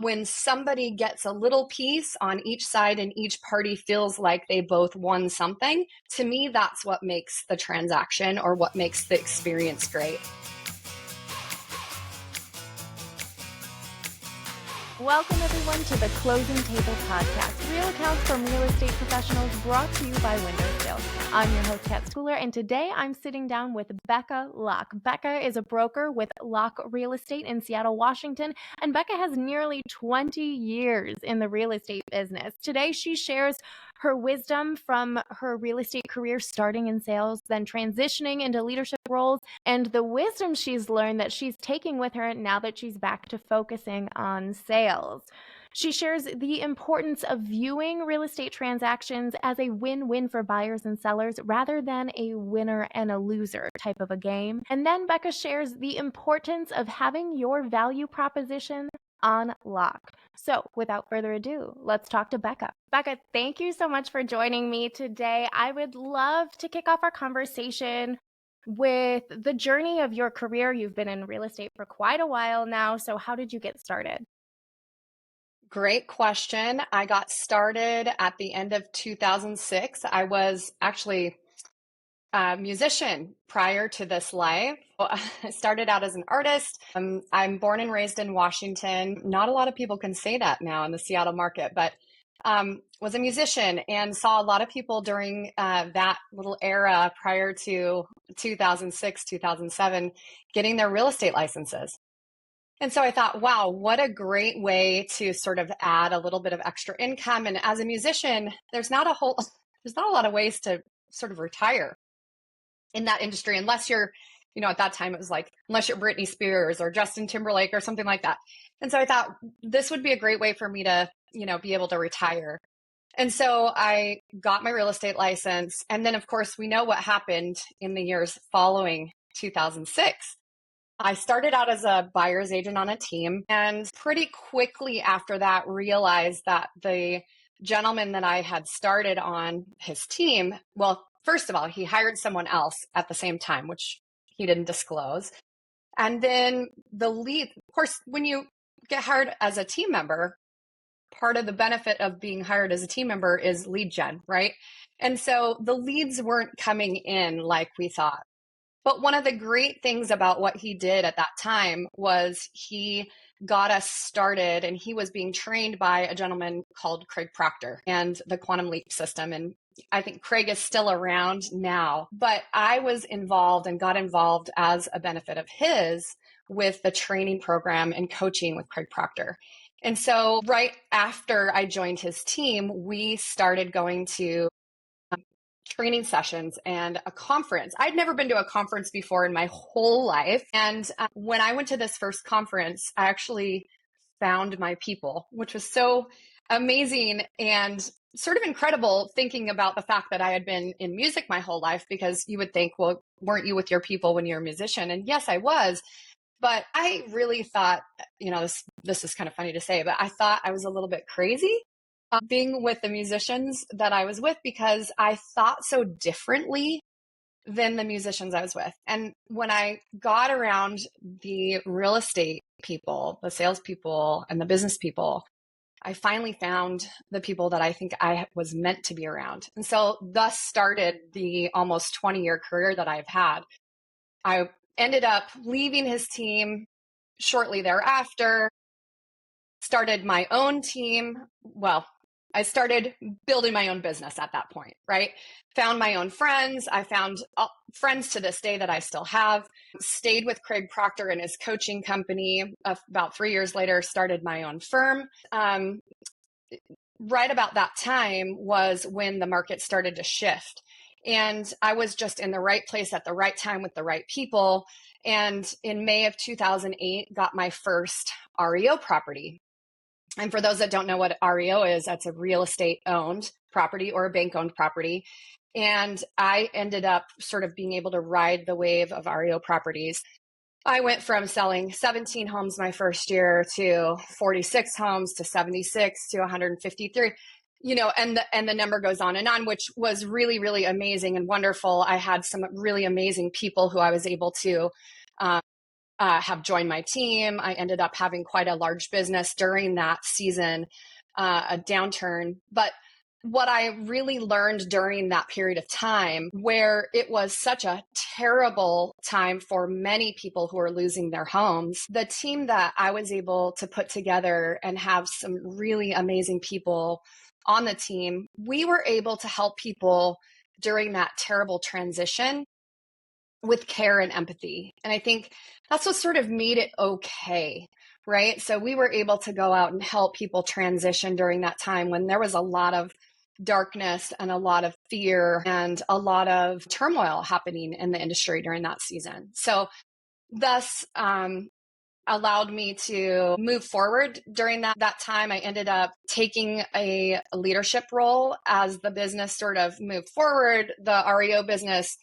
when somebody gets a little piece on each side and each party feels like they both won something, to me, that's what makes the transaction or what makes the experience great. Welcome everyone to the Closing Table Podcast, real accounts from real estate professionals, brought to you by WindowStill. I'm your host, Kat Schooler, and today I'm sitting down with Becca Locke. Becca is a broker with Locke Real Estate in Seattle, Washington, and Becca has nearly 20 years in the real estate business. Today she shares her wisdom from her real estate career, starting in sales, then transitioning into leadership roles, and the wisdom she's learned that she's taking with her now that she's back to focusing on sales. She shares the importance of viewing real estate transactions as a win-win for buyers and sellers rather than a winner and a loser type of a game. And then Becca shares the importance of having your value proposition on lock. So without further ado, let's talk to Becca. Becca, thank you so much for joining me today. I would love to kick off our conversation with the journey of your career. You've been in real estate for quite a while now. So how did you get started? Great question. I got started at the end of 2006. I was actually a musician prior to this life. I started out as an artist. I'm born and raised in Washington. Not a lot of people can say that now in the Seattle market, but was a musician and saw a lot of people during that little era prior to 2006, 2007, getting their real estate licenses. And so I thought, wow, what a great way to sort of add a little bit of extra income. And as a musician, there's not a lot of ways to sort of retire in that industry, unless you're, at that time it was like, unless you're Britney Spears or Justin Timberlake or something like that. And so I thought this would be a great way for me to, be able to retire. And so I got my real estate license. And then of course, we know what happened in the years following 2006. I started out as a buyer's agent on a team, and pretty quickly after that realized that the gentleman that I had started on his team, well, first of all, he hired someone else at the same time, which he didn't disclose. And then the lead, of course, when you get hired as a team member, part of the benefit of being hired as a team member is lead gen, right? And so the leads weren't coming in like we thought. But one of the great things about what he did at that time was he got us started, and he was being trained by a gentleman called Craig Proctor and the Quantum Leap system. And I think Craig is still around now, but I was involved and got involved as a benefit of his with the training program and coaching with Craig Proctor. And so right after I joined his team, we started going to training sessions and a conference. I'd never been to a conference before in my whole life. And when I went to this first conference, I actually found my people, which was so amazing and sort of incredible, thinking about the fact that I had been in music my whole life, because you would think, well, weren't you with your people when you're a musician? And yes, I was. But I really thought, this is kind of funny to say, but I thought I was a little bit crazy being with the musicians that I was with, because I thought so differently than the musicians I was with. And when I got around the real estate people, the salespeople, and the business people, I finally found the people that I think I was meant to be around. And so thus started the almost 20-year career that I've had. I ended up leaving his team shortly thereafter, started my own team. Well, I started building my own business at that point, right? Found my own friends. I found friends to this day that I still have. Stayed with Craig Proctor and his coaching company. About 3 years later, started my own firm. Right about that time was when the market started to shift. And I was just in the right place at the right time with the right people. And in May of 2008, got my first REO property. And for those that don't know what REO is, that's a real estate owned property or a bank owned property. And I ended up sort of being able to ride the wave of REO properties. I went from selling 17 homes my first year to 46 homes to 76 to 153, and the number goes on, which was really, really amazing and wonderful. I had some really amazing people who I was able to have joined my team. I ended up having quite a large business during that season, a downturn. But what I really learned during that period of time, where it was such a terrible time for many people who are losing their homes, the team that I was able to put together and have some really amazing people on the team, we were able to help people during that terrible transition with care and empathy. And I think that's what sort of made it okay, right? So we were able to go out and help people transition during that time when there was a lot of darkness and a lot of fear and a lot of turmoil happening in the industry during that season. So thus, allowed me to move forward during that time. I ended up taking a leadership role as the business sort of moved forward. The REO business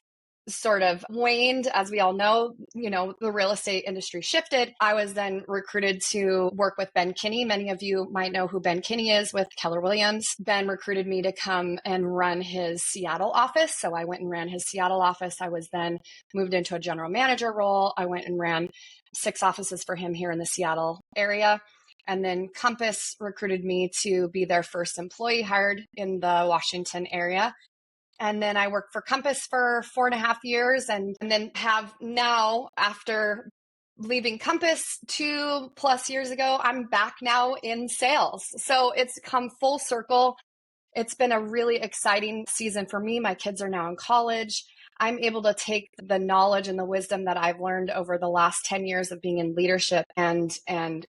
sort of waned. As we all know, the real estate industry shifted. I was then recruited to work with Ben Kinney. Many of you might know who Ben Kinney is with Keller Williams. Ben recruited me to come and run his Seattle office. So I went and ran his Seattle office. I was then moved into a general manager role. I went and ran 6 offices for him here in the Seattle area. And then Compass recruited me to be their first employee hired in the Washington area. And then I worked for Compass for 4.5 years and then have now, after leaving Compass 2+ years ago, I'm back now in sales. So it's come full circle. It's been a really exciting season for me. My kids are now in college. I'm able to take the knowledge and the wisdom that I've learned over the last 10 years of being in leadership and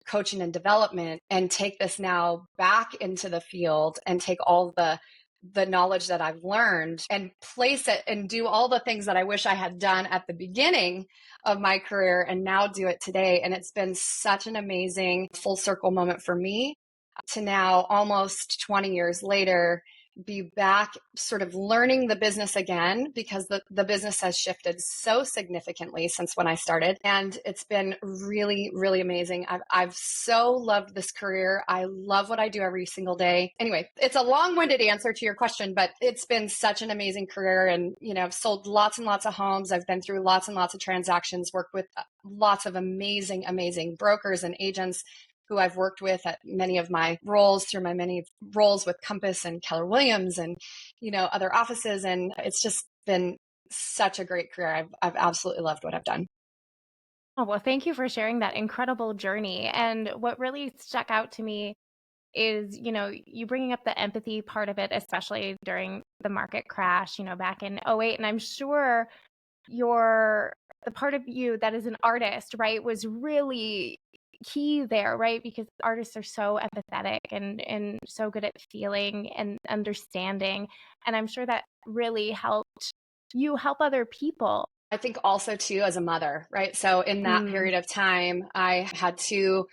coaching and development and take this now back into the field and take all the knowledge that I've learned and place it and do all the things that I wish I had done at the beginning of my career and now do it today. And it's been such an amazing full circle moment for me to now, almost 20 years later, be back sort of learning the business again, because the business has shifted so significantly since when I started. And it's been really, really amazing. I've so loved this career. I love what I do every single day. Anyway, it's a long-winded answer to your question, but it's been such an amazing career. And, I've sold lots and lots of homes. I've been through lots and lots of transactions, worked with lots of amazing, amazing brokers and agents who I've worked with at many of my roles through my many roles with Compass and Keller Williams and, other offices. And it's just been such a great career. I've absolutely loved what I've done. Oh, well, thank you for sharing that incredible journey. And what really stuck out to me is, you bringing up the empathy part of it, especially during the market crash, back in '08. And I'm sure the part of you that is an artist, right, was really key there, right? Because artists are so empathetic and so good at feeling and understanding. And I'm sure that really helped you help other people. I think also too, as a mother, right? So in that period of time, I had two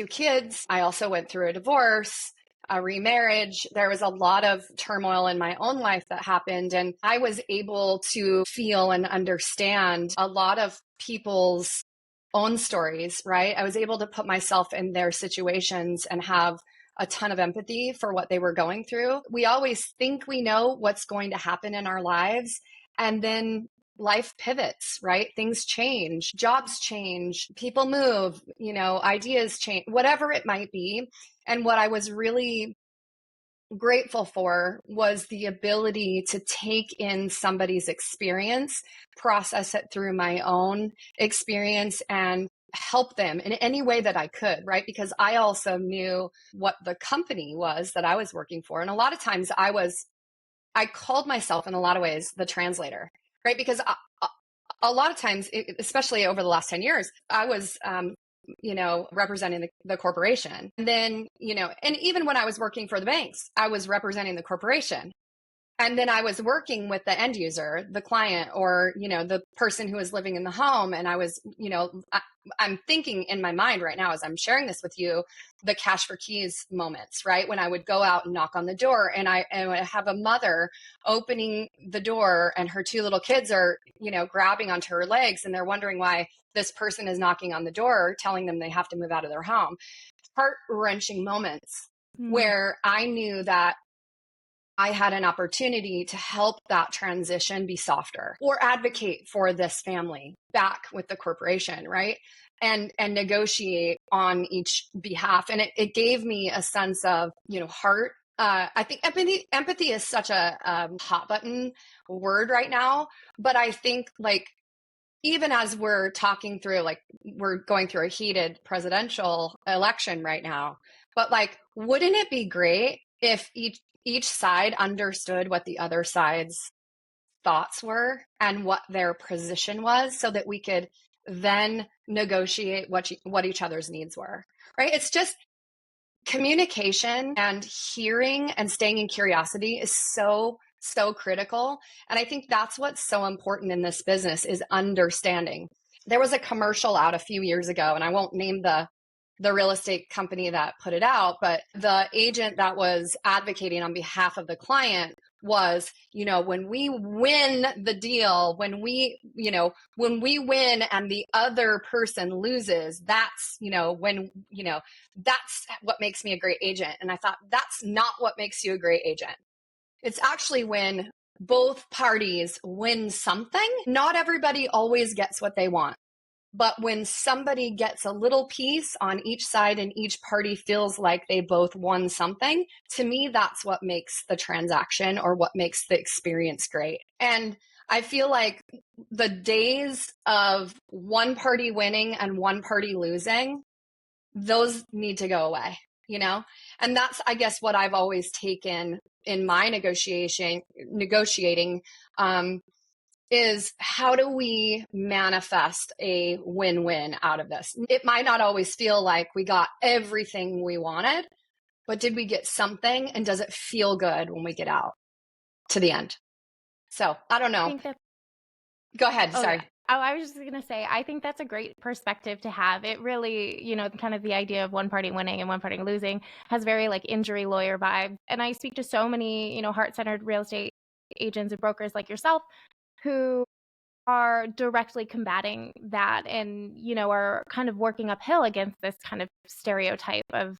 kids. I also went through a divorce, a remarriage. There was a lot of turmoil in my own life that happened. And I was able to feel and understand a lot of people's own stories, right? I was able to put myself in their situations and have a ton of empathy for what they were going through. We always think we know what's going to happen in our lives. And then life pivots, right? Things change, jobs change, people move, ideas change, whatever it might be. And what I was really grateful for was the ability to take in somebody's experience, process it through my own experience, and help them in any way that I could, right? Because I also knew what the company was that I was working for. And a lot of times I called myself in a lot of ways the translator, right? Because a lot of times, especially over the last 10 years, I was representing the corporation. And then, and even when I was working for the banks, I was representing the corporation. And then I was working with the end user, the client, or, the person who was living in the home. And I was, I'm thinking in my mind right now, as I'm sharing this with you, the cash for keys moments, right? When I would go out and knock on the door and I would have a mother opening the door and her 2 little kids are, grabbing onto her legs and they're wondering why this person is knocking on the door, telling them they have to move out of their home. Heart-wrenching moments where I knew that I had an opportunity to help that transition be softer or advocate for this family back with the corporation, right? And negotiate on each behalf. And it gave me a sense of, heart. I think empathy is such a hot button word right now, but I think like even as we're talking through, like we're going through a heated presidential election right now, but like, wouldn't it be great if each side understood what the other side's thoughts were and what their position was so that we could then negotiate what each other's needs were, right? It's just communication and hearing and staying in curiosity is so critical. And I think that's what's so important in this business is understanding. There was a commercial out a few years ago, and I won't name the real estate company that put it out, but the agent that was advocating on behalf of the client was, when we win the deal, when we win and the other person loses, that's, that's what makes me a great agent. And I thought, that's not what makes you a great agent. It's actually when both parties win something. Not everybody always gets what they want. But when somebody gets a little piece on each side and each party feels like they both won something, to me, that's what makes the transaction or what makes the experience great. And I feel like the days of one party winning and one party losing, those need to go away, And that's, I guess, what I've always taken in my negotiating, is how do we manifest a win-win out of this? It might not always feel like we got everything we wanted, but did we get something? And does it feel good when we get out to the end? So I don't know. Go ahead. Sorry. Yeah. Oh, I was just going to say, I think that's a great perspective to have. It really, kind of the idea of one party winning and one party losing has very like injury lawyer vibe. And I speak to so many, heart-centered real estate agents and brokers like yourself who are directly combating that and, are kind of working uphill against this kind of stereotype of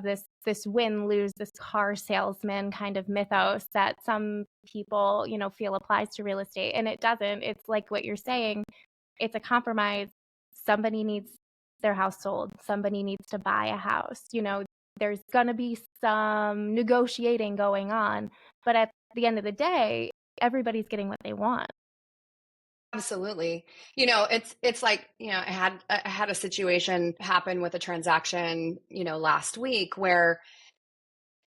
this win-lose, this car salesman kind of mythos that some people, feel applies to real estate. And it doesn't. It's like what you're saying. It's a compromise. Somebody needs their house sold. Somebody needs to buy a house. There's going to be some negotiating going on. But at the end of the day, everybody's getting what they want. Absolutely. It's like, I had a situation happen with a transaction, last week where,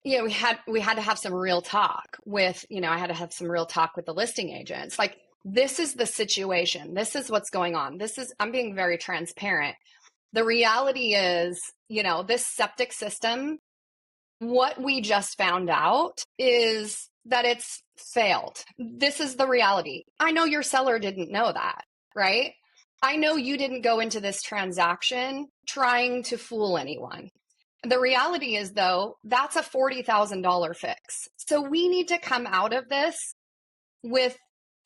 we had to have some real talk with, I had to have some real talk with the listing agents. Like, this is the situation. This is what's going on. I'm being very transparent. The reality is, this septic system, what we just found out is that it's failed. This is the reality. I know your seller didn't know that, right? I know you didn't go into this transaction trying to fool anyone. The reality is, though, that's a $40,000 fix. So we need to come out of this with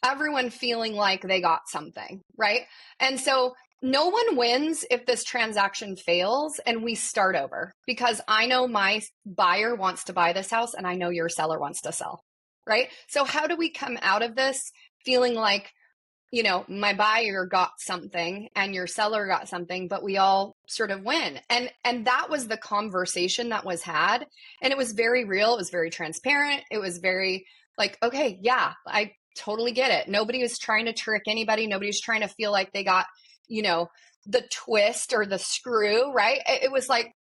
everyone feeling like they got something, right? And so no one wins if this transaction fails and we start over, because I know my buyer wants to buy this house and I know your seller wants to sell, right? So how do we come out of this feeling like, my buyer got something and your seller got something, but we all sort of win. And that was the conversation that was had. And it was very real. It was very transparent. It was very like, okay, yeah, I totally get it. Nobody was trying to trick anybody. Nobody was trying to feel like they got, the twist or the screw, right? It was like,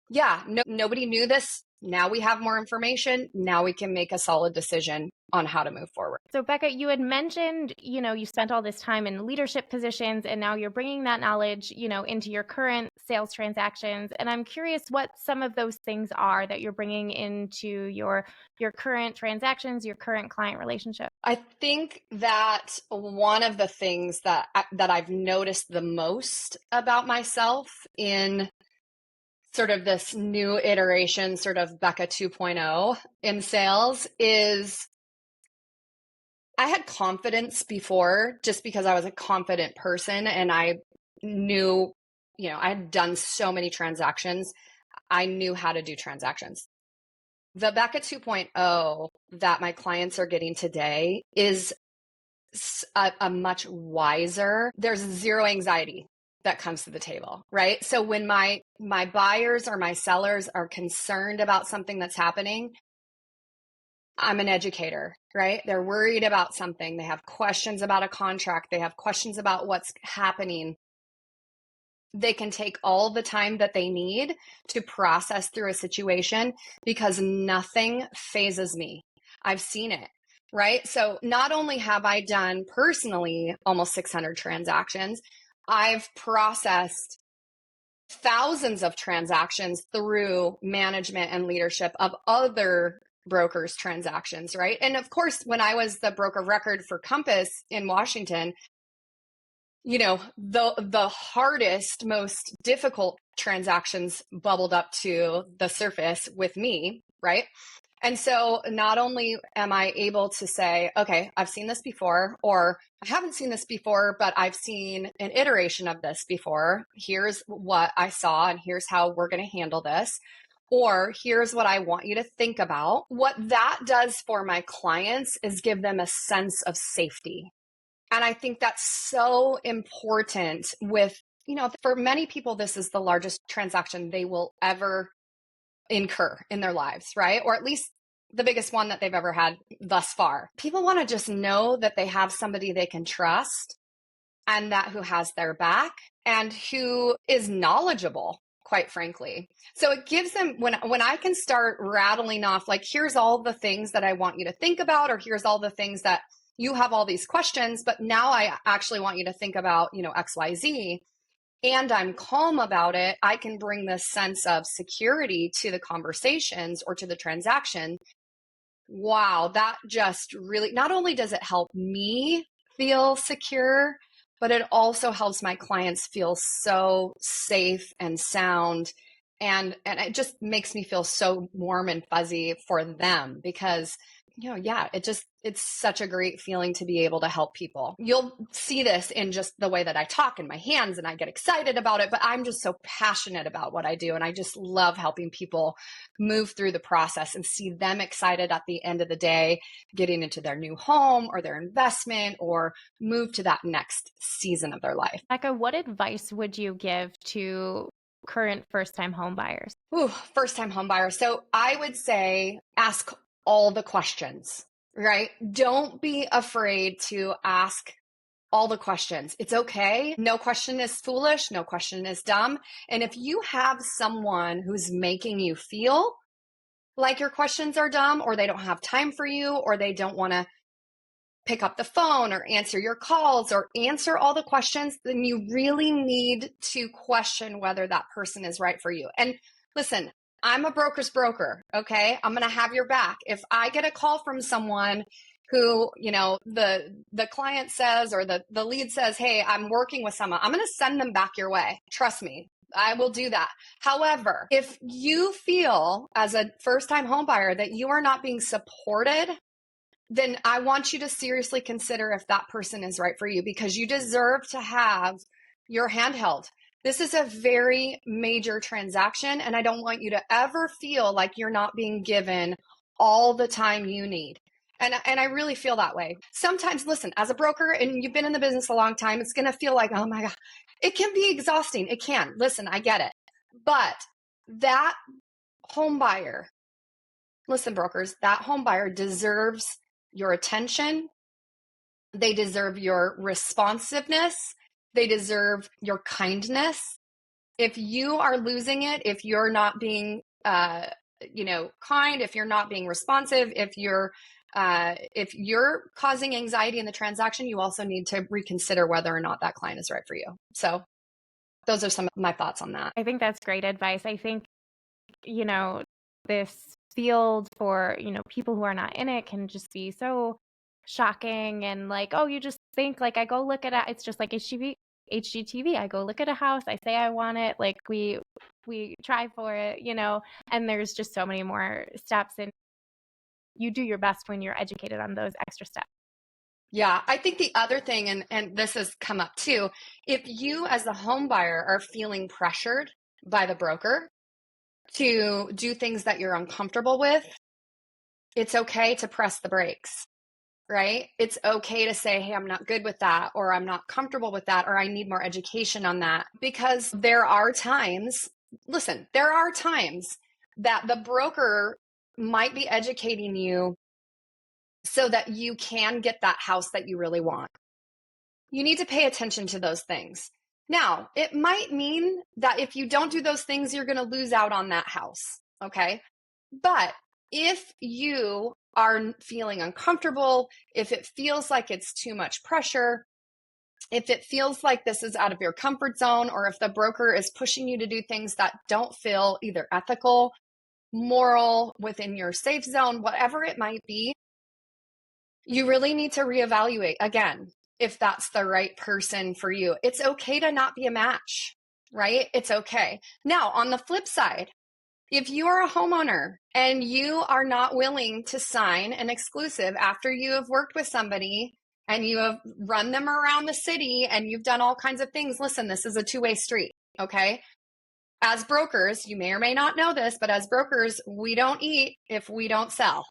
yeah, nobody knew this. Now we have more information. Now we can make a solid decision on how to move forward. So Becca, you had mentioned, you spent all this time in leadership positions and now you're bringing that knowledge, into your current sales transactions. And I'm curious what some of those things are that you're bringing into your current transactions, your current client relationship. I think that one of the things that I've noticed the most about myself in sort of this new iteration, sort of Becca 2.0 in sales is I had confidence before just because I was a confident person and I knew, I had done so many transactions. I knew how to do transactions. The Becca 2.0 that my clients are getting today is a much wiser, there's zero anxiety that comes to the table, right? So when my buyers or my sellers are concerned about something that's happening, I'm an educator, right? They're worried about something. They have questions about a contract. They have questions about what's happening. They can take all the time that they need to process through a situation because nothing phases me. I've seen it, right? So not only have I done personally almost 600 transactions, I've processed thousands of transactions through management and leadership of other brokers' transactions, right? And of course, when I was the broker of record for Compass in Washington, the hardest, most difficult transactions bubbled up to the surface with me, right? And so not only am I able to say, okay, I've seen this before, or I haven't seen this before, but I've seen an iteration of this before. Here's what I saw, and here's how we're going to handle this. Or here's what I want you to think about. What that does for my clients is give them a sense of safety. And I think that's so important for many people, this is the largest transaction they will ever incur in their lives, right? Or at least the biggest one that they've ever had thus far. People want to just know that they have somebody they can trust and that who has their back and who is knowledgeable, quite frankly. So it gives them, when I can start rattling off, like, here's all the things that I want you to think about, or here's all the things that you have all these questions, but now I actually want you to think about, XYZ, and I'm calm about it, I can bring this sense of security to the conversations or to the transaction. Wow, that just really, not only does it help me feel secure, but it also helps my clients feel so safe and sound. And it just makes me feel so warm and fuzzy for them because it's such a great feeling to be able to help people. You'll see this in just the way that I talk in my hands, and I get excited about it, but I'm just so passionate about what I do. And I just love helping people move through the process and see them excited at the end of the day, getting into their new home or their investment or move to that next season of their life. Becca, what advice would you give to current first-time home buyers? First-time home buyers. So I would say ask all the questions, right? Don't be afraid to ask all the questions. It's okay. No question is foolish. No question is dumb. And if you have someone who's making you feel like your questions are dumb, or they don't have time for you, or they don't want to pick up the phone or answer your calls or answer all the questions, then you really need to question whether that person is right for you. And listen, I'm a broker's broker, okay? I'm going to have your back. If I get a call from someone who, the client says, or the lead says, hey, I'm working with someone, I'm going to send them back your way. Trust me, I will do that. However, if you feel as a first-time home buyer that you are not being supported, then I want you to seriously consider if that person is right for you, because you deserve to have your hand held. This is a very major transaction, and I don't want you to ever feel like you're not being given all the time you need. And I really feel that way. Sometimes, listen, as a broker, and you've been in the business a long time, it's going to feel like, oh my God, it can be exhausting. It can. Listen, I get it. But that home buyer, listen, brokers, that home buyer deserves your attention. They deserve your responsiveness. They deserve your kindness. If you are losing it, if you're not being, kind, if you're not being responsive, if you're causing anxiety in the transaction, you also need to reconsider whether or not that client is right for you. So those are some of my thoughts on that. I think that's great advice. I think, this field for, people who are not in it can just be so shocking, and like, oh, you just think, like, I go look at it. It's just like HGTV. I go look at a house. I say I want it. Like we try for it, and there's just so many more steps, and you do your best when you're educated on those extra steps. Yeah, I think the other thing, and this has come up too, if you as a home buyer are feeling pressured by the broker, to do things that you're uncomfortable with, it's okay to press the brakes, right? It's okay to say, hey, I'm not good with that, or I'm not comfortable with that, or I need more education on that. Because there are times, listen, there are times that the broker might be educating you so that you can get that house that you really want. You need to pay attention to those things. Now, it might mean that if you don't do those things, you're going to lose out on that house. Okay. But if you are feeling uncomfortable, if it feels like it's too much pressure, if it feels like this is out of your comfort zone, or if the broker is pushing you to do things that don't feel either ethical, moral, within your safe zone, whatever it might be, you really need to reevaluate again if that's the right person for you. It's okay to not be a match, right? It's okay. Now, on the flip side, if you are a homeowner and you are not willing to sign an exclusive after you have worked with somebody and you have run them around the city and you've done all kinds of things, listen, this is a two-way street, okay? As brokers, you may or may not know this, but as brokers, we don't eat if we don't sell.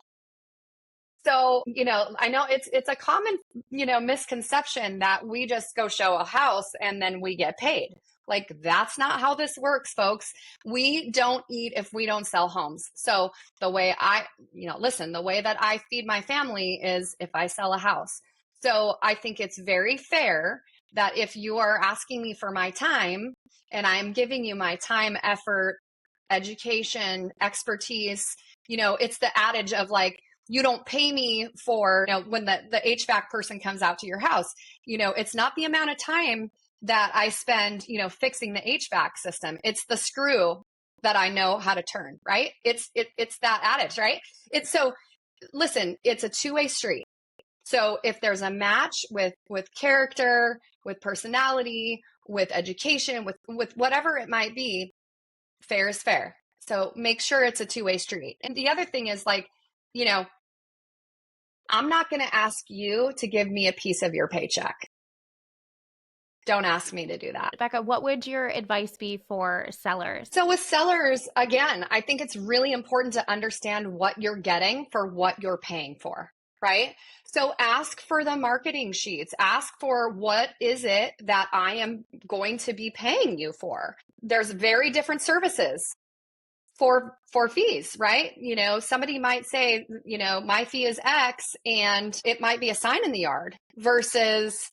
So, I know it's a common, misconception that we just go show a house and then we get paid. Like, that's not how this works, folks. We don't eat if we don't sell homes. So the way the way that I feed my family is if I sell a house. So I think it's very fair that if you are asking me for my time and I'm giving you my time, effort, education, expertise, it's the adage of like, you don't pay me for, when the HVAC person comes out to your house, it's not the amount of time that I spend, fixing the HVAC system. It's the screw that I know how to turn, right? It's that adage, right? Listen, it's a two-way street. So if there's a match with character, with personality, with education, with whatever it might be, fair is fair. So make sure it's a two-way street. And the other thing is like, I'm not going to ask you to give me a piece of your paycheck. Don't ask me to do that. Becca, what would your advice be for sellers? So with sellers, again, I think it's really important to understand what you're getting for what you're paying for, right? So ask for the marketing sheets. Ask for what is it that I am going to be paying you for. There's very different services for fees, right? Somebody might say, my fee is X, and it might be a sign in the yard versus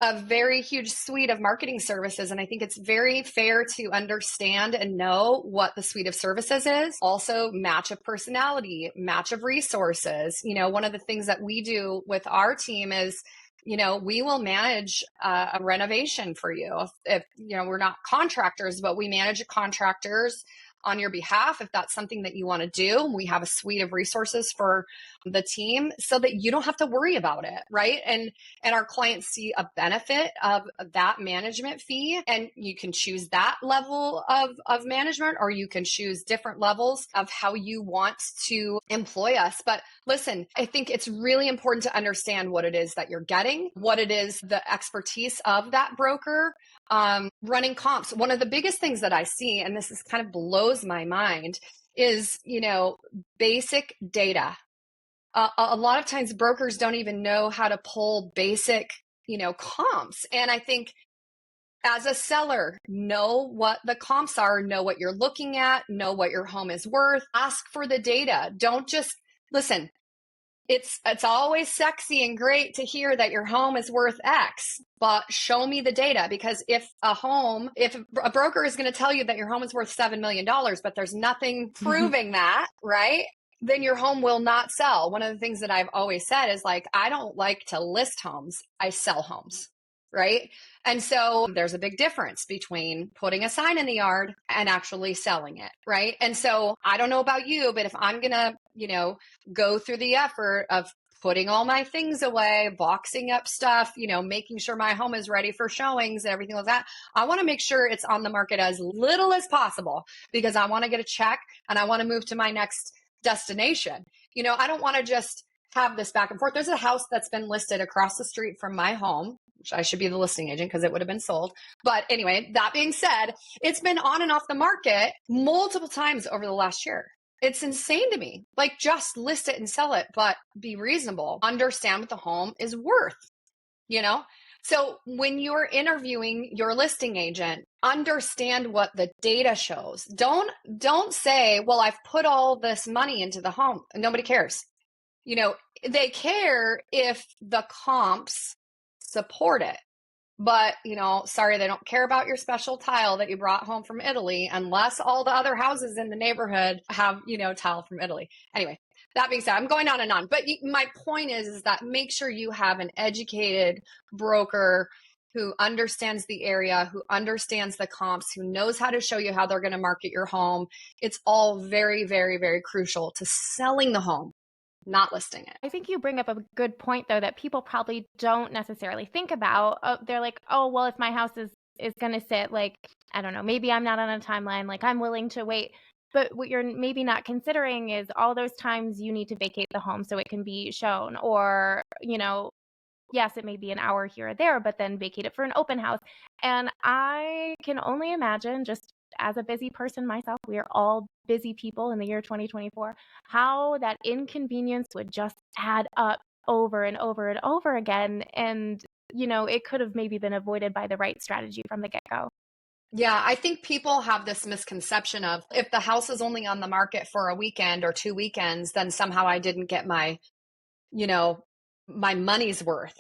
a very huge suite of marketing services. And I think it's very fair to understand and know what the suite of services is. Also, match of personality, match of resources. One of the things that we do with our team is, we will manage a renovation for you. If we're not contractors, but we manage contractors on your behalf if that's something that you want to do. We have a suite of resources for the team so that you don't have to worry about it, right? And our clients see a benefit of that management fee, and you can choose that level of management, or you can choose different levels of how you want to employ us. But listen, I think it's really important to understand what it is that you're getting, what it is, the expertise of that broker. Running comps. One of the biggest things that I see, and this is kind of blows my mind, is, basic data. A lot of times brokers don't even know how to pull basic, comps. And I think as a seller, know what the comps are, know what you're looking at, know what your home is worth, ask for the data. Don't just listen. It's always sexy and great to hear that your home is worth X, but show me the data. Because if a broker is going to tell you that your home is worth $7 million, but there's nothing proving that, right? Then your home will not sell. One of the things that I've always said is like, I don't like to list homes. I sell homes, right? And so there's a big difference between putting a sign in the yard and actually selling it, right? And so I don't know about you, but if I'm going to, go through the effort of putting all my things away, boxing up stuff, making sure my home is ready for showings and everything like that, I want to make sure it's on the market as little as possible, because I want to get a check and I want to move to my next destination. I don't want to just have this back and forth. There's a house that's been listed across the street from my home which I should be the listing agent because it would have been sold. But anyway, that being said, it's been on and off the market multiple times over the last year. It's insane to me. Like, just list it and sell it, but be reasonable. Understand what the home is worth, you know? So when you're interviewing your listing agent, understand what the data shows. Don't say, well, I've put all this money into the home. Nobody cares. You know, they care if the comps support it. But, you know, sorry, they don't care about your special tile that you brought home from Italy unless all the other houses in the neighborhood have, you know, tile from Italy. Anyway, that being said, I'm going on and on. But my point is that make sure you have an educated broker who understands the area, who understands the comps, who knows how to show you how they're going to market your home. It's all very, very, very crucial to selling the home, not listing it. I think you bring up a good point, though, that people probably don't necessarily think about. They're like, oh, well, if my house is going to sit, like, I don't know, maybe I'm not on a timeline, like I'm willing to wait. But what you're maybe not considering is all those times you need to vacate the home so it can be shown, or, you know, yes, it may be an hour here or there, but then vacate it for an open house. And I can only imagine, just as a busy person myself, we are all busy people in the year 2024, how that inconvenience would just add up over and over and over again. And, you know, it could have maybe been avoided by the right strategy from the get-go. Yeah, I think people have this misconception of if the house is only on the market for a weekend or 2 weekends, then somehow I didn't get my, you know, my money's worth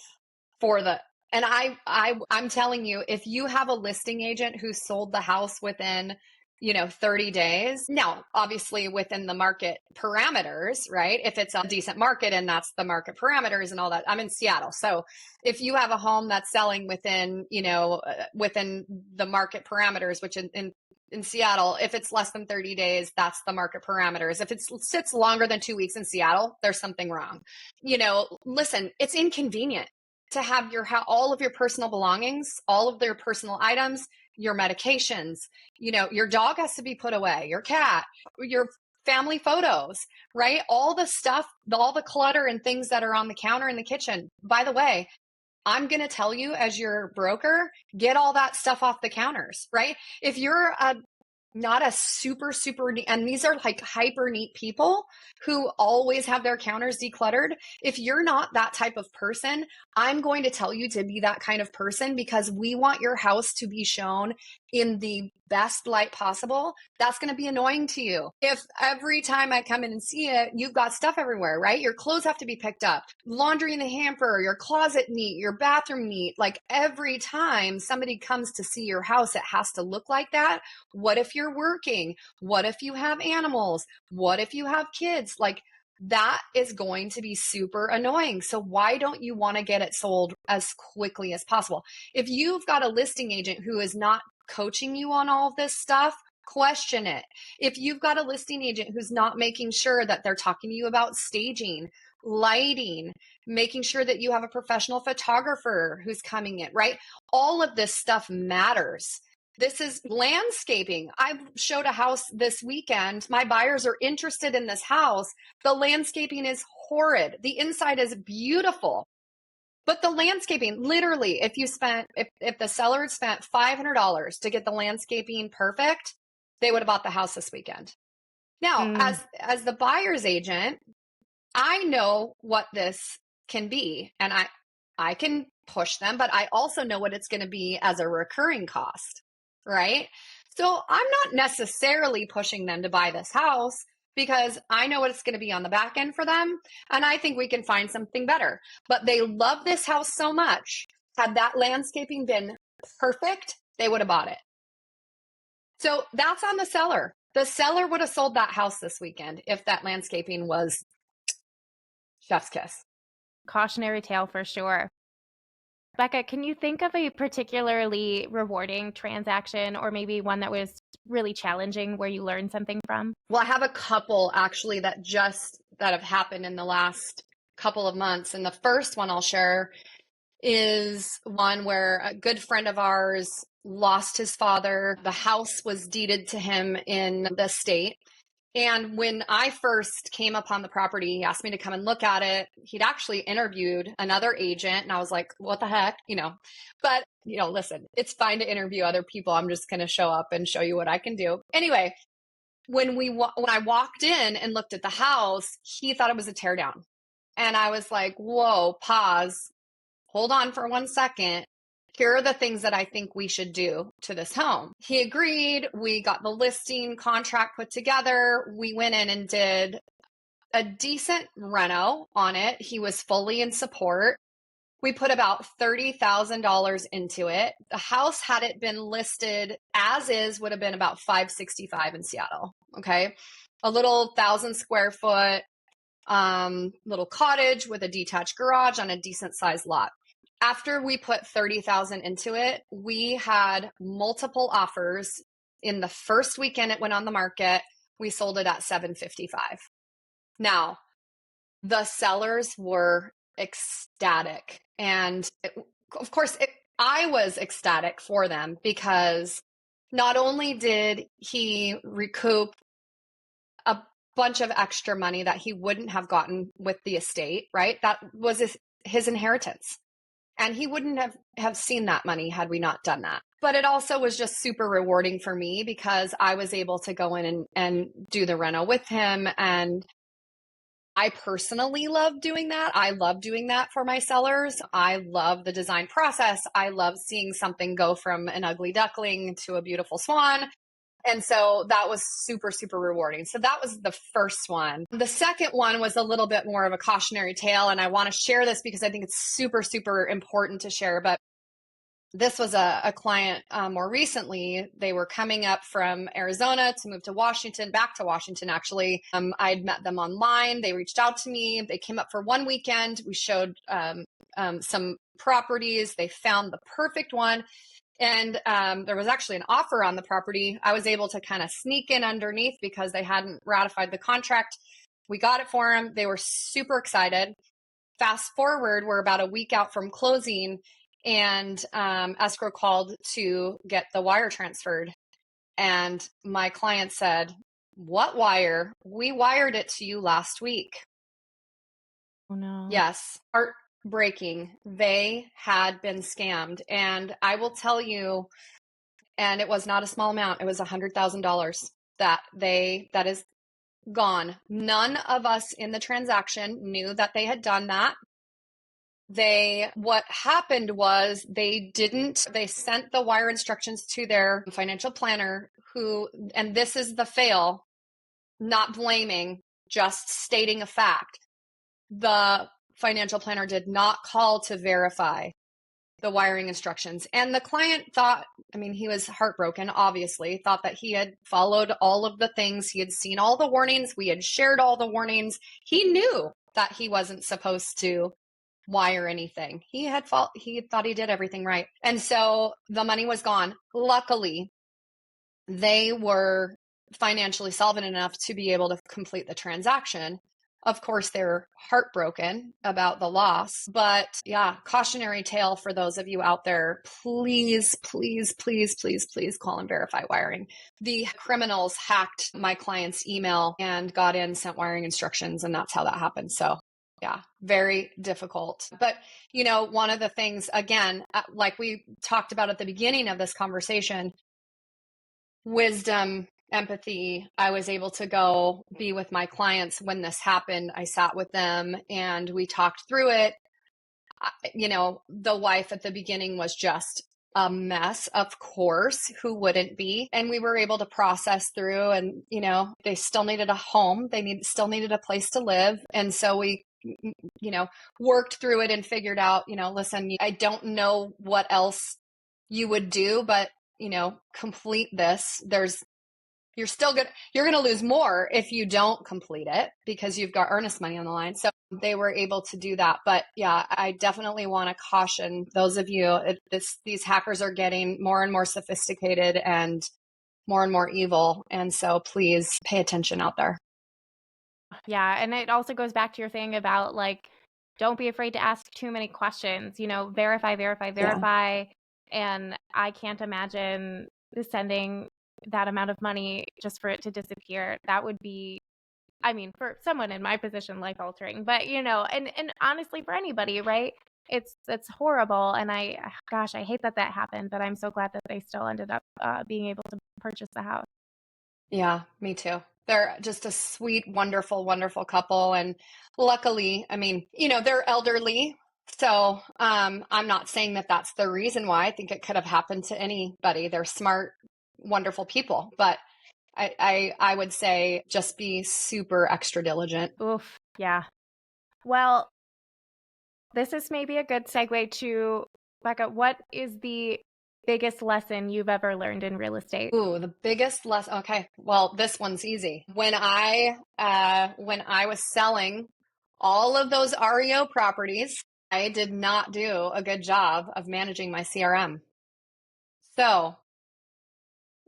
for the, and I'm telling you, if you have a listing agent who sold the house within, you know, 30 days, now obviously within the market parameters, right? If it's a decent market and that's the market parameters and all that. I'm in Seattle. So if you have a home that's selling within, you know, within the market parameters, which in Seattle, if it's less than 30 days, that's the market parameters. If it sits longer than 2 weeks in Seattle, there's something wrong. You know, listen, it's inconvenient to have all of your personal belongings, all of their personal items, your medications, you know, your dog has to be put away, your cat, your family photos, right? All the stuff, all the clutter and things that are on the counter in the kitchen. By the way, I'm going to tell you as your broker, get all that stuff off the counters, right? If you're not a super, and these are like hyper neat people who always have their counters decluttered. If you're not that type of person, I'm going to tell you to be that kind of person because we want your house to be shown in the best light possible. That's going to be annoying to you. If every time I come in and see it, you've got stuff everywhere, right? Your clothes have to be picked up, laundry in the hamper, your closet neat, your bathroom neat. Like every time somebody comes to see your house, it has to look like that. What if you're working? What if you have animals? What if you have kids? Like that is going to be super annoying. So why don't you want to get it sold as quickly as possible? If you've got a listing agent who is not coaching you on all of this stuff, question it. If you've got a listing agent who's not making sure that they're talking to you about staging, lighting, making sure that you have a professional photographer who's coming in, right? All of this stuff matters. This is landscaping. I showed a house this weekend. My buyers are interested in this house. The landscaping is horrid. The inside is beautiful. But the landscaping, literally, if the seller had spent $500 to get the landscaping perfect, they would have bought the house this weekend. Now, as the buyer's agent, I know what this can be, and I can push them, but I also know what it's going to be as a recurring cost, right? So I'm not necessarily pushing them to buy this house because I know what it's going to be on the back end for them. And I think we can find something better. But they love this house so much. Had that landscaping been perfect, they would have bought it. So that's on the seller. The seller would have sold that house this weekend if that landscaping was chef's kiss. Cautionary tale for sure. Becca, can you think of a particularly rewarding transaction or maybe one that was really challenging where you learned something from? Well, I have a couple actually that have happened in the last couple of months. And the first one I'll share is one where a good friend of ours lost his father. The house was deeded to him in the state. And when I first came upon the property, he asked me to come and look at it. He'd actually interviewed another agent, and I was like, what the heck? But listen, it's fine to interview other people. I'm just going to show up and show you what I can do. Anyway, when I walked in and looked at the house, he thought it was a tear down. And I was like, whoa, pause, hold on for 1 second. Here are the things that I think we should do to this home. He agreed. We got the listing contract put together. We went in and did a decent reno on it. He was fully in support. We put about $30,000 into it. The house, had it been listed as is, would have been about $565 in Seattle. Okay. A little 1,000 square foot little cottage with a detached garage on a decent sized lot. After we put $30,000 into it, we had multiple offers. In the first weekend it went on the market, we sold it at $755. Now, the sellers were ecstatic. And of course, I was ecstatic for them, because not only did he recoup a bunch of extra money that he wouldn't have gotten with the estate, right? That was his inheritance. And he wouldn't have seen that money had we not done that. But it also was just super rewarding for me, because I was able to go in and do the reno with him. And I personally love doing that. I love doing that for my sellers. I love the design process. I love seeing something go from an ugly duckling to a beautiful swan. And so that was super, super rewarding. So that was the first one. The second one was a little bit more of a cautionary tale. And I want to share this because I think it's super, super important to share. But this was a client more recently. They were coming up from Arizona to move to Washington, back to Washington, actually. I'd met them online. They reached out to me. They came up for one weekend. We showed some properties. They found the perfect one. And there was actually an offer on the property. I was able to kind of sneak in underneath because they hadn't ratified the contract. We got it for them. They were super excited. Fast forward, we're about a week out from closing, and escrow called to get the wire transferred. And my client said, "What wire? We wired it to you last week." Oh, no. Yes. Heartbreaking. They had been scammed. And I will tell you, and it was not a small amount, it was $100,000 that is gone. None of us in the transaction knew that they had done that. What happened was they sent the wire instructions to their financial planner, and this is the fail, not blaming, just stating a fact. The financial planner did not call to verify the wiring instructions. And the client thought, he was heartbroken, obviously, thought that he had followed all of the things. He had seen all the warnings. We had shared all the warnings. He knew that he wasn't supposed to wire anything. He thought he did everything right. And so the money was gone. Luckily, they were financially solvent enough to be able to complete the transaction. Of course, they're heartbroken about the loss, but yeah, cautionary tale for those of you out there. Please, please, please, please, please call and verify wiring. The criminals hacked my client's email and got in, sent wiring instructions, and that's how that happened. So yeah, very difficult. But, one of the things, again, like we talked about at the beginning of this conversation, wisdom, empathy. I was able to go be with my clients when this happened. I sat with them and we talked through it. The wife at the beginning was just a mess, of course, who wouldn't be? And we were able to process through, and, they still needed a home. They still needed a place to live. And so we, worked through it and figured out, listen, I don't know what else you would do, but, complete this. You're going to lose more if you don't complete it, because you've got earnest money on the line. So they were able to do that. But yeah, I definitely want to caution those of you, these hackers are getting more and more sophisticated and more evil. And so please pay attention out there. Yeah. And it also goes back to your thing about, don't be afraid to ask too many questions, verify. Yeah. And I can't imagine sending that amount of money just for it to disappear, that would be, I mean, for someone in my position, life altering, but and honestly for anybody, right? It's horrible. And gosh, I hate that that happened, but I'm so glad that they still ended up being able to purchase the house. Yeah, me too. They're just a sweet, wonderful, wonderful couple. And luckily, I mean, they're elderly. So I'm not saying that that's the reason why. I think it could have happened to anybody. They're smart, wonderful people. But I would say just be super extra diligent. Oof. Yeah. Well, this is maybe a good segue to, Becca, what is the biggest lesson you've ever learned in real estate? Ooh, the biggest lesson. Okay, well, this one's easy. When I was selling all of those REO properties, I did not do a good job of managing my CRM. So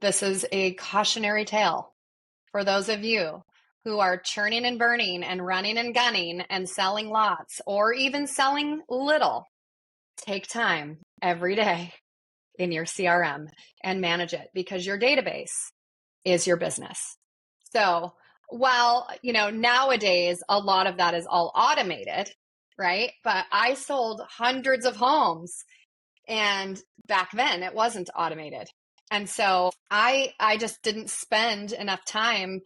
this is a cautionary tale for those of you who are churning and burning and running and gunning and selling lots or even selling little. Take time every day in your CRM and manage it, because your database is your business. So while, nowadays a lot of that is all automated, right? But I sold hundreds of homes, and back then it wasn't automated. And so I just didn't spend enough time,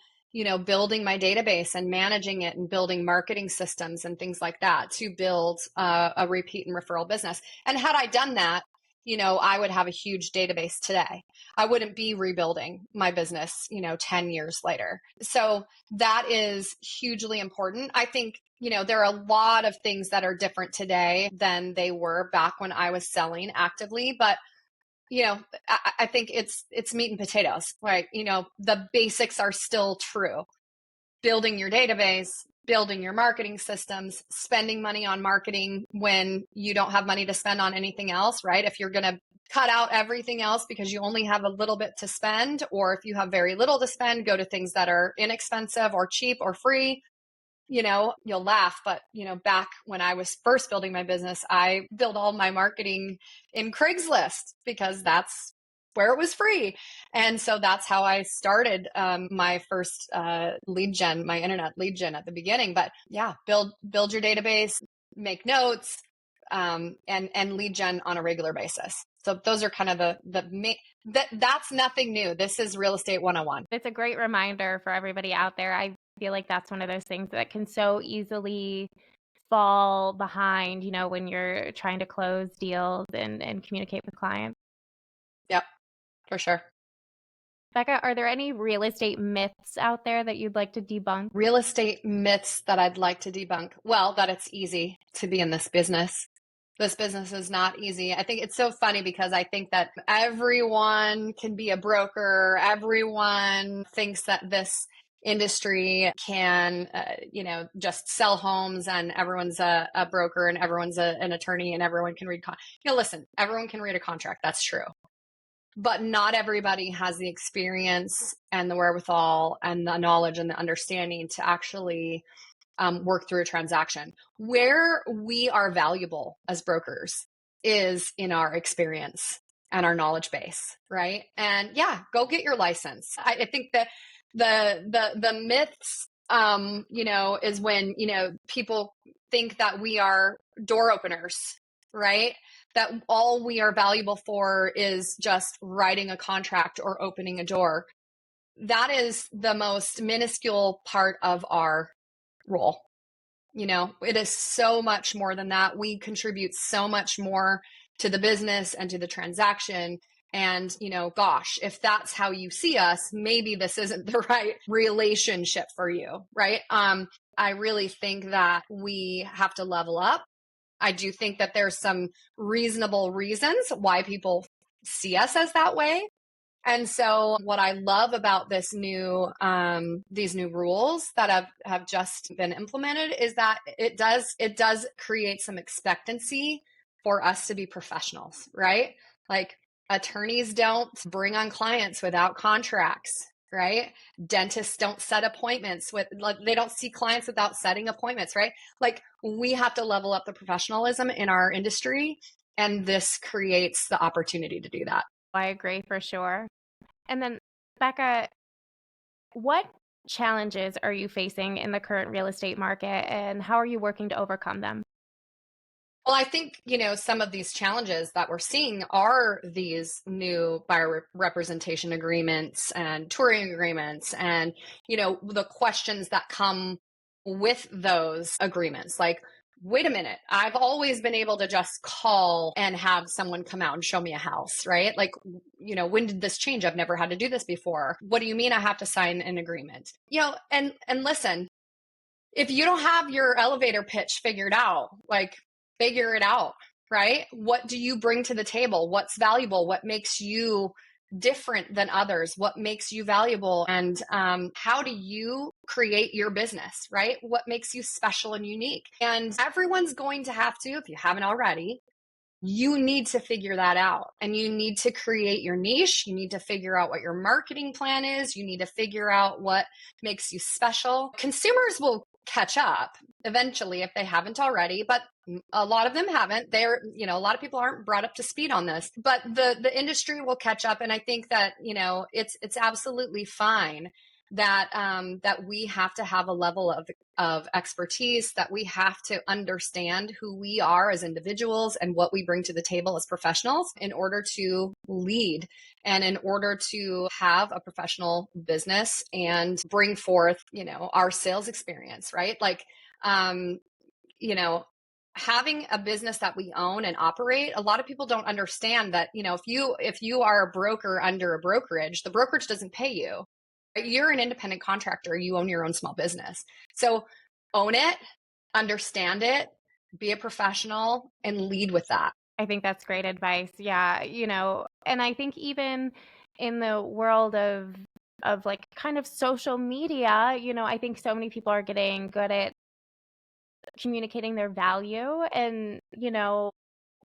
building my database and managing it and building marketing systems and things like that to build a repeat and referral business. And had I done that, I would have a huge database today. I wouldn't be rebuilding my business, 10 years later. So that is hugely important. I think, there are a lot of things that are different today than they were back when I was selling actively, but I think it's meat and potatoes, right? The basics are still true. Building your database, building your marketing systems, spending money on marketing when you don't have money to spend on anything else, right? If you're going to cut out everything else because you only have a little bit to spend, or if you have very little to spend, go to things that are inexpensive or cheap or free. You'll laugh, but back when I was first building my business, I built all my marketing in Craigslist because that's where it was free. And so that's how I started my first lead gen, my internet lead gen at the beginning. But yeah, build your database, make notes, and lead gen on a regular basis. So those are kind of that's nothing new. This is real estate 101. It's a great reminder for everybody out there. I feel like that's one of those things that can so easily fall behind, when you're trying to close deals and communicate with clients. Yep, for sure. Becca, are there any real estate myths out there that you'd like to debunk? Real estate myths that I'd like to debunk. Well, that it's easy to be in this business. This business is not easy. I think it's so funny because I think that everyone can be a broker. Everyone thinks that this industry can, just sell homes, and everyone's a broker, and everyone's an attorney, and everyone can read. Listen, everyone can read a contract. That's true. But not everybody has the experience and the wherewithal and the knowledge and the understanding to actually work through a transaction. Where we are valuable as brokers is in our experience and our knowledge base, right? And yeah, go get your license. I think that the myths, is when, people think that we are door openers, right? That all we are valuable for is just writing a contract or opening a door. That is the most minuscule part of our role. It is so much more than that. We contribute so much more to the business and to the transaction. And, gosh, if that's how you see us, maybe this isn't the right relationship for you, right? I really think that we have to level up. I do think that there's some reasonable reasons why people see us as that way. And so what I love about these new rules that have just been implemented is that it does create some expectancy for us to be professionals, right? Like, attorneys don't bring on clients without contracts, right? Dentists don't set appointments they don't see clients without setting appointments, right? Like, we have to level up the professionalism in our industry, and this creates the opportunity to do that. I agree for sure. And then Becca, what challenges are you facing in the current real estate market, and how are you working to overcome them? Well, I think, some of these challenges that we're seeing are these new buyer representation agreements and touring agreements and, the questions that come with those agreements. Like, wait a minute, I've always been able to just call and have someone come out and show me a house, right? Like, when did this change? I've never had to do this before. What do you mean I have to sign an agreement? And listen, if you don't have your elevator pitch figured out, like, figure it out, right? What do you bring to the table? What's valuable? What makes you different than others? What makes you valuable? And how do you create your business, right? What makes you special and unique? And everyone's going to have to, if you haven't already, you need to figure that out, and you need to create your niche. You need to figure out what your marketing plan is. You need to figure out what makes you special. Consumers will catch up eventually if they haven't already, but a lot of them haven't. A lot of people aren't brought up to speed on this, but the industry will catch up. And I think that, it's absolutely fine that that we have to have a level of expertise, that we have to understand who we are as individuals and what we bring to the table as professionals in order to lead and in order to have a professional business and bring forth, our sales experience, right? Like, having a business that we own and operate, a lot of people don't understand that, if you are a broker under a brokerage, the brokerage doesn't pay you. You're an independent contractor. You own your own small business. So own it, understand it, be a professional, and lead with that. I think that's great advice. Yeah, and I think even in the world of like kind of social media, I think so many people are getting good at communicating their value, and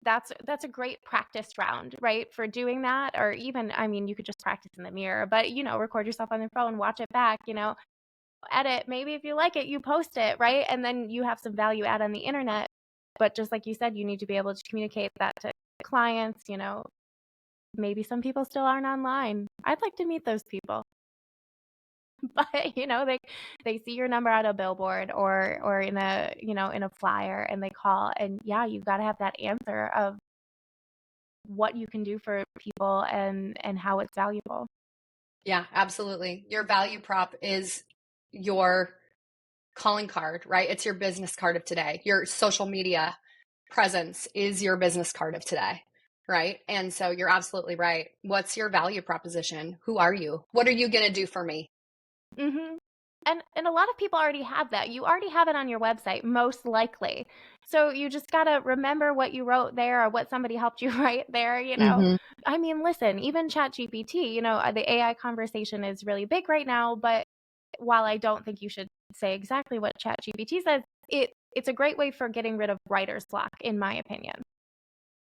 that's a great practice round, right, for doing that. Or even, I mean, you could just practice in the mirror, but record yourself on your phone, watch it back, edit, maybe if you like it, you post it, right? And then you have some value add on the internet. But just like you said, you need to be able to communicate that to clients. Maybe some people still aren't online. I'd like to meet those people. But they see your number on a billboard or in a in a flyer, and they call, and yeah, you've got to have that answer of what you can do for people and how it's valuable. Yeah, absolutely. Your value prop is your calling card, right? It's your business card of today. Your social media presence is your business card of today, right? And so you're absolutely right. What's your value proposition? Who are you? What are you going to do for me? Mm-hmm. And a lot of people already have that. You already have it on your website, most likely. So you just got to remember what you wrote there or what somebody helped you write there, Mm-hmm. I mean, listen, even ChatGPT, the AI conversation is really big right now, but while I don't think you should say exactly what ChatGPT says, it's a great way for getting rid of writer's block, in my opinion.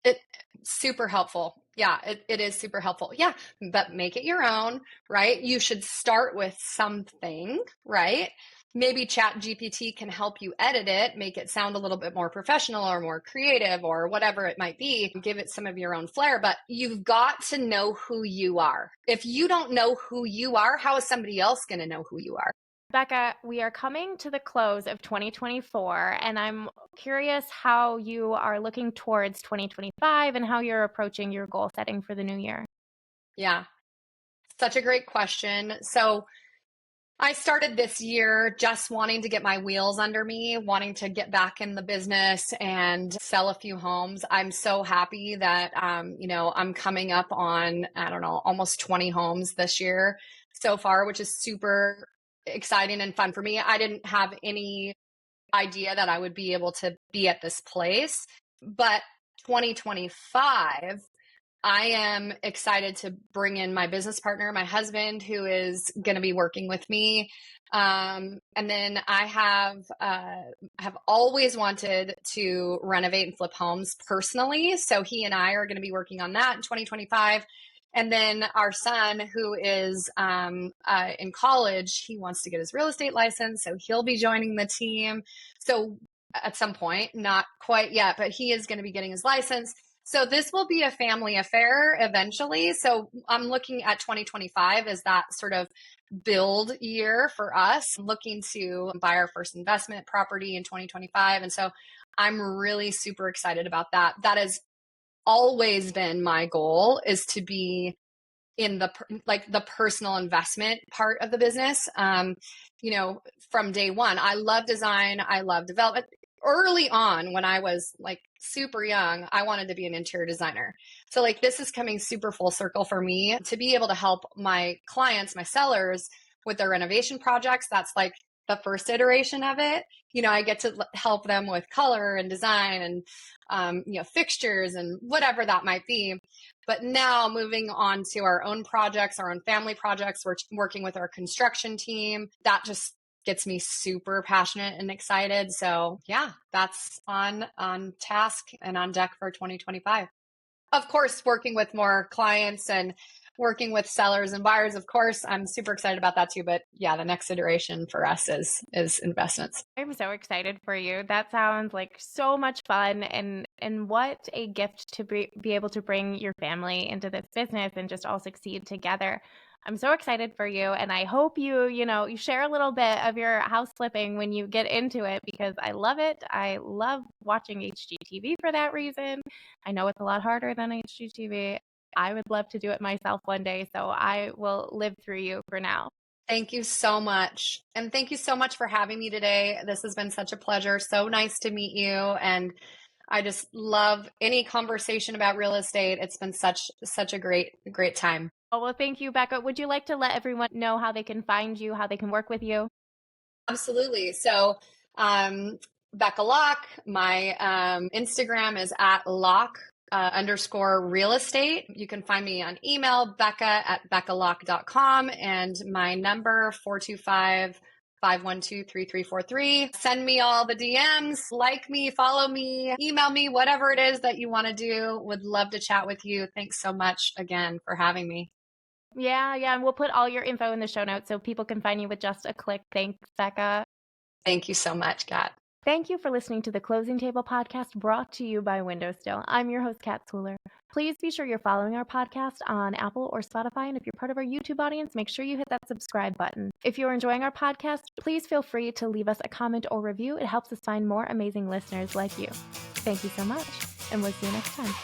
It super helpful. Yeah, it is super helpful. Yeah, but make it your own, right? You should start with something, right? Maybe Chat GPT can help you edit it, make it sound a little bit more professional or more creative or whatever it might be. Give it some of your own flair, but you've got to know who you are. If you don't know who you are, how is somebody else going to know who you are? Becca, we are coming to the close of 2024, and I'm curious how you are looking towards 2025 and how you're approaching your goal setting for the new year. Yeah, such a great question. So I started this year just wanting to get my wheels under me, wanting to get back in the business and sell a few homes. I'm so happy that, I'm coming up on, I don't know, almost 20 homes this year so far, which is super exciting and fun for me. I didn't have any idea that I would be able to be at this place, but 2025, I am excited to bring in my business partner, my husband, who is going to be working with me. And then I have always wanted to renovate and flip homes personally. So he and I are going to be working on that in 2025. And then our son, who is in college, he wants to get his real estate license. So he'll be joining the team. So at some point, not quite yet, but he is going to be getting his license. So this will be a family affair eventually. So I'm looking at 2025 as that sort of build year for us, looking to buy our first investment property in 2025. And so I'm really super excited about that. That has always been my goal, is to be in the personal investment part of the business. From day one, I love design. I love development. Early on, when I was like super young, I wanted to be an interior designer. So like this is coming super full circle for me to be able to help my clients, my sellers with their renovation projects. That's like the first iteration of it. I get to help them with color and design and, fixtures and whatever that might be. But now moving on to our own projects, our own family projects, we're working with our construction team. That just gets me super passionate and excited. So yeah, that's on task and on deck for 2025. Of course, working with more clients and working with sellers and buyers, of course, I'm super excited about that too. But yeah, the next iteration for us is investments. I'm so excited for you. That sounds like so much fun, and what a gift to be able to bring your family into this business and just all succeed together. I'm so excited for you, and I hope you share a little bit of your house flipping when you get into it, because I love it. I love watching HGTV for that reason. I know it's a lot harder than HGTV. I would love to do it myself one day, so I will live through you for now. Thank you so much. And thank you so much for having me today. This has been such a pleasure. So nice to meet you. And I just love any conversation about real estate. It's been such a great time. Oh, well, thank you, Becca. Would you like to let everyone know how they can find you, how they can work with you? Absolutely. So, Becca Locke, my Instagram is at Locke _ real estate. You can find me on email, becca@beccalocke.com, and my number 425-512-3343. Send me all the DMs, like me, follow me, email me, whatever it is that you want to do. Would love to chat with you. Thanks so much again for having me. Yeah. And we'll put all your info in the show notes so people can find you with just a click. Thanks, Becca. Thank you so much, Kat. Thank you for listening to the Closing Table podcast, brought to you by WindowStill. I'm your host, Kat Schooler. Please be sure you're following our podcast on Apple or Spotify, and if you're part of our YouTube audience, make sure you hit that subscribe button. If you're enjoying our podcast, please feel free to leave us a comment or review. It helps us find more amazing listeners like you. Thank you so much, and we'll see you next time.